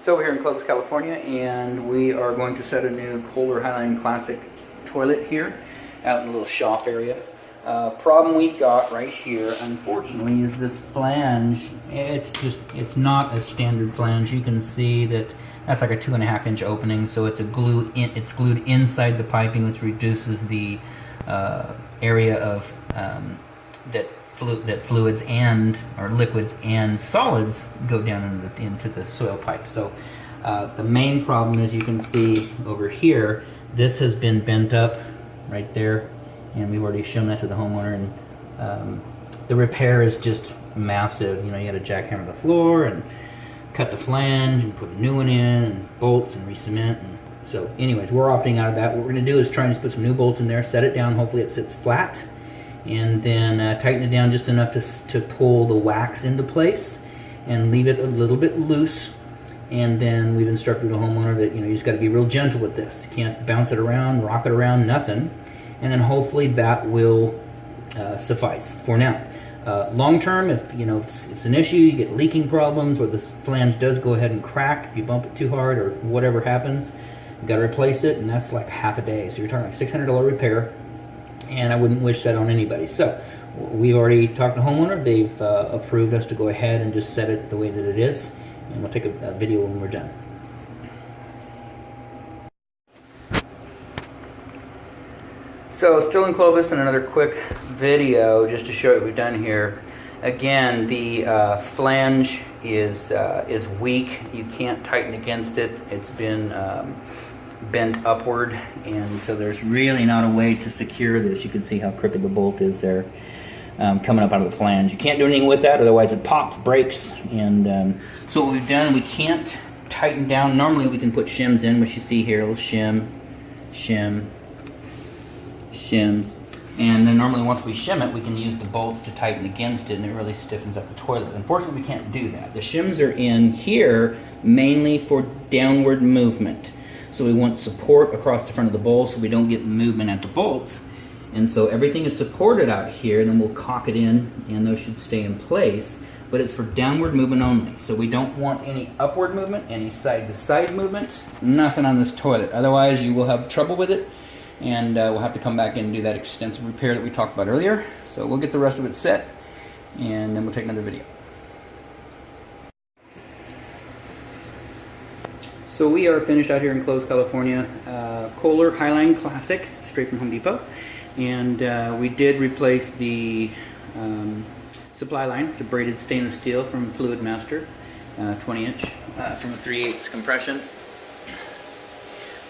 So we're here in Clovis, California, and we are going to set a new Kohler Highline Classic toilet here out in a little shop area. Problem we got right here, unfortunately, is this flange. It's not a standard flange. You can see that that's like a 2.5 inch opening, so it's it's glued inside the piping, which reduces the area of that fluids or liquids and solids go down into the soil pipe. So the main problem, as you can see over here, this has been bent up right there, and we've already shown that to the homeowner, and the repair is just massive. You know, you got to jackhammer the floor and cut the flange and put a new one in, and bolts and re-cement. And so anyways, we're opting out of that. What we're going to do is try and just put some new bolts in there, set it down, hopefully it sits flat, and then tighten it down just enough to pull the wax into place and leave it a little bit loose. And then we've instructed the homeowner that, you know, you just got to be real gentle with this. You can't bounce it around, rock it around, nothing. And then hopefully that will suffice for now. Long term, if you know it's an issue, you get leaking problems, or the flange does go ahead and crack if you bump it too hard or whatever happens, you got to replace it, and that's like half a day. So you're talking like $600 repair. And I wouldn't wish that on anybody. So we've already talked to the homeowner. They've approved us to go ahead and just set it the way that it is, and we'll take a video when we're done. So still in Clovis, and another quick video just to show you what we've done here. Again, the flange is weak. You can't tighten against it. It's been bent upward, and so there's really not a way to secure this. You can see how crooked the bolt is there, coming up out of the flange. You can't do anything with that, otherwise it pops, breaks. And so what we've done, we can't tighten down. Normally we can put shims in, which you see here, a little shim, shims, and then normally once we shim it, we can use the bolts to tighten against it, and it really stiffens up the toilet. Unfortunately, we can't do that. The shims are in here mainly for downward movement. So we want support across the front of the bowl so we don't get movement at the bolts. And so everything is supported out here, and then we'll caulk it in, and those should stay in place. But it's for downward movement only. So we don't want any upward movement, any side-to-side movement, nothing on this toilet. Otherwise, you will have trouble with it, and we'll have to come back in and do that extensive repair that we talked about earlier. So we'll get the rest of it set, and then we'll take another video. So we are finished out here in Clovis, California. Kohler Highline Classic, straight from Home Depot. And we did replace the supply line. It's a braided stainless steel from Fluid Master, 20 inch, from a 3/8 compression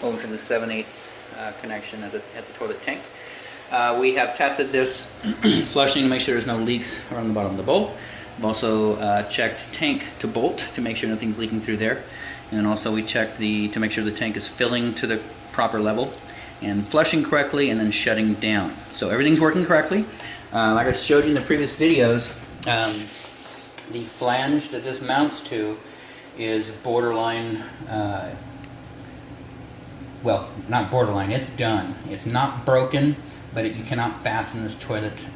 over to the 7/8 connection at the toilet tank. We have tested this flushing to make sure there's no leaks around the bottom of the bowl. We've also checked tank to bolt to make sure nothing's leaking through there. And then also we checked to make sure the tank is filling to the proper level and flushing correctly, and then shutting down. So everything's working correctly. Like I showed you in the previous videos, the flange that this mounts to is borderline, well, not borderline, it's done. It's not broken, but you cannot fasten this toilet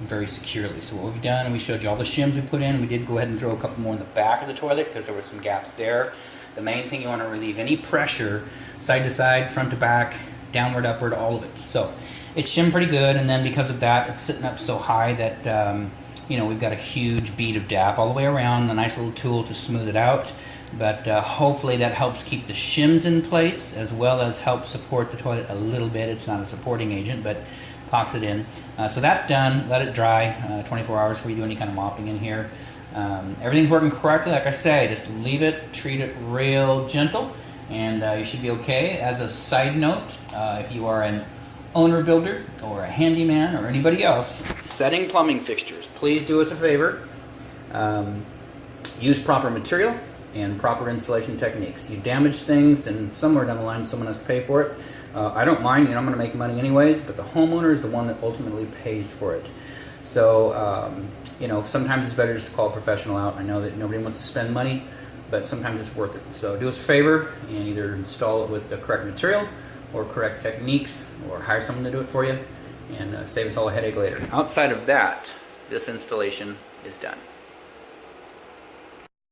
very securely. So what we've done, we showed you all the shims we put in. We did go ahead and throw a couple more in the back of the toilet because there were some gaps there. The main thing, you want to relieve any pressure, side to side, front to back, downward, upward, all of it. So it's shimmed pretty good, and then because of that, it's sitting up so high that you know, we've got a huge bead of DAP all the way around, a nice little tool to smooth it out. But hopefully that helps keep the shims in place, as well as help support the toilet a little bit. It's not a supporting agent, but caulks it in. So that's done. Let it dry 24 hours before you do any kind of mopping in here. Everything's working correctly. Like I say, just leave it, treat it real gentle, and you should be okay. As a side note, if you are an owner builder or a handyman or anybody else setting plumbing fixtures, please do us a favor. Use proper material and proper installation techniques. You damage things, and somewhere down the line someone has to pay for it. I don't mind, you know, I'm going to make money anyways, but the homeowner is the one that ultimately pays for it. So you know, sometimes it's better just to call a professional out. I know that nobody wants to spend money, but sometimes it's worth it. So do us a favor and either install it with the correct material or correct techniques, or hire someone to do it for you, and save us all a headache later. Outside of that, this installation is done.